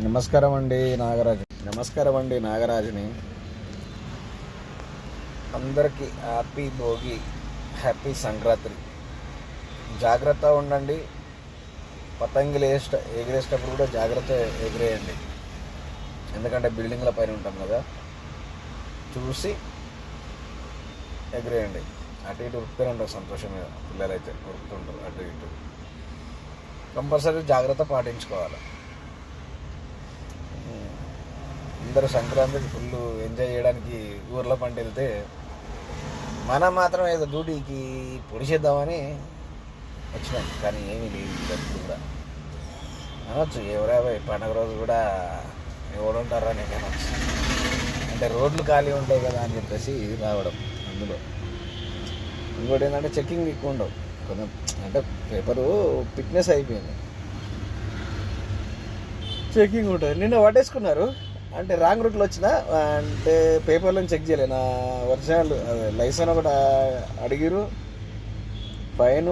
నమస్కారం అండి నాగరాజుని. అందరికీ హ్యాపీ భోగి, హ్యాపీ సంక్రాంతి. జాగ్రత్త ఉండండి. పతంగులు ఎగిరేసేటప్పుడు కూడా జాగ్రత్త ఎగిరేయండి. ఎందుకంటే బిల్డింగ్ల పైన ఉంటాం కదా, చూసి ఎగిరేయండి. అటు ఇటు ఉరుకుతూనే సంతోషంగా పిల్లలైతే ఉరుకుతుంటారు అటు ఇటు. కంపల్సరీ జాగ్రత్త పాటించుకోవాలి. అందరూ సంక్రాంతికి ఫుల్ ఎంజాయ్ చేయడానికి ఊర్ల పంట వెళ్తే మనం మాత్రం ఏదో డ్యూటీకి పొడిచేద్దామని వచ్చినాం. కానీ ఏమీ లేదు. ఇప్పుడు కూడా అనొచ్చు, ఎవరా పండగ రోజు కూడా ఎవడుంటారా నేను అనొచ్చు. అంటే రోడ్లు ఖాళీ ఉంటాయి కదా అని చెప్పేసి రావడం. అందులో ఇంకోటి ఏంటంటే చెక్కింగ్ ఎక్కువ ఉండవు కొంచెం. అంటే పేపరు ఫిట్నెస్ అయిపోయింది, చెకింగ్ ఉంటుంది. నిన్న పట్టేసుకున్నారు. అంటే రాంగ్ రూట్లో వచ్చిన అంటే పేపర్లను చెక్ చేయలే. నా ఒరిజినల్ లైసెన్స్ ఒకటి అడిగిరు. ఫైన్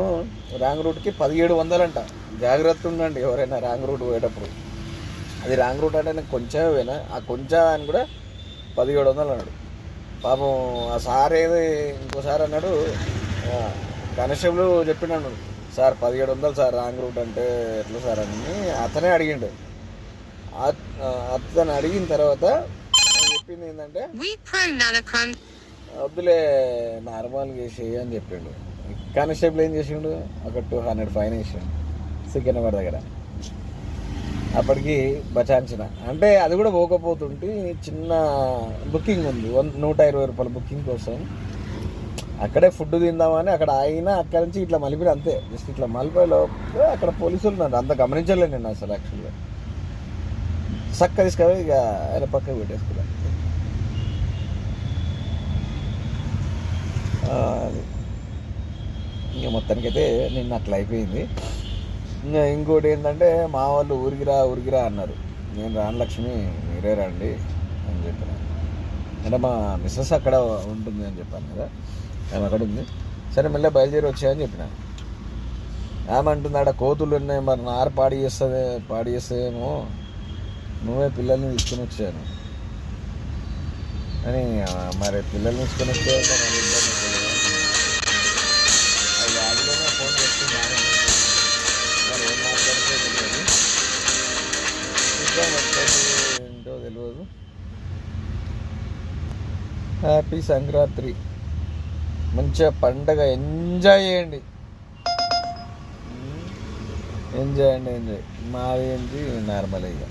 రాంగ్ రూట్కి 1700 అంట. జాగ్రత్త ఉండండి ఎవరైనా రాంగ్ రూట్ పోయేటప్పుడు. అది రాంగ్ రూట్ అంటే నాకు కొంచెం పోయినా, ఆ కొంచెం అని కూడా 1700 అన్నాడు. పాపం ఆ సార్ ఏది ఇంకోసారి అన్నాడు, కానిస్టేబుల్ చెప్పినాడు, సార్ 1700 సార్ రాంగ్ రూట్ అంటే ఎట్లా సార్ అని అతనే అడిగిండు. అతను అడిగిన తర్వాత చెప్పింది ఏంటంటే, వద్దులే నార్మల్గా వేసేయి అని చెప్పిండు. కానిస్టేబుల్ ఏం చేసిండు, అక్కడ 200 ఫైన్ వేసిండు సికింద్రాబాద్ దగ్గర. అప్పటికి బచాంచిన. అంటే అది కూడా పోకపోతుంటే చిన్న బుకింగ్ ఉంది, 120 రూపాయల బుకింగ్ కోసం. అక్కడే ఫుడ్ తిందామని అక్కడ ఆగినా, అక్కడి నుంచి ఇట్లా మలిపిన అంతే. జస్ట్ ఇట్లా మలిపేలో అక్కడ పోలీసులు ఉన్నారు. అంత గమనించలేదు నేను అసలు. యాక్చువల్గా చక్క తీసుకొని ఇక ఆయన పక్కకు పెట్టేసుకున్నా. అది ఇంకా మొత్తానికైతే నిన్న అట్లా అయిపోయింది. ఇంకా ఇంకోటి ఏంటంటే, మా వాళ్ళు ఊరికిరా అన్నారు. నేను రాను లక్ష్మి, మీరే రండి అని చెప్పిన. అంటే మా మిస్సెస్ అక్కడ ఉంటుంది అని చెప్పాను కదా, ఆమె అక్కడ ఉంది. సరే మళ్ళీ బయలుదేరి వచ్చాయని చెప్పిన. ఆమె అంటుంది, ఆడ కోతులు ఉన్నాయి, మరి నారు పాడి చేస్తుందేమో, నువ్వే పిల్లల్ని తీసుకుని వచ్చాను అని. మరి పిల్లల్ని తీసుకుని వచ్చే ఫోన్ చేస్తున్నాను. మరి ఏం మాట్లాడితే తెలియదు, ఏంటో తెలియదు. హ్యాపీ సంక్రాంతి. మంచిగా పండగ ఎంజాయ్ చేయండి. ఎంజాయ్. మాది ఏంటి నార్మల్ ఇక.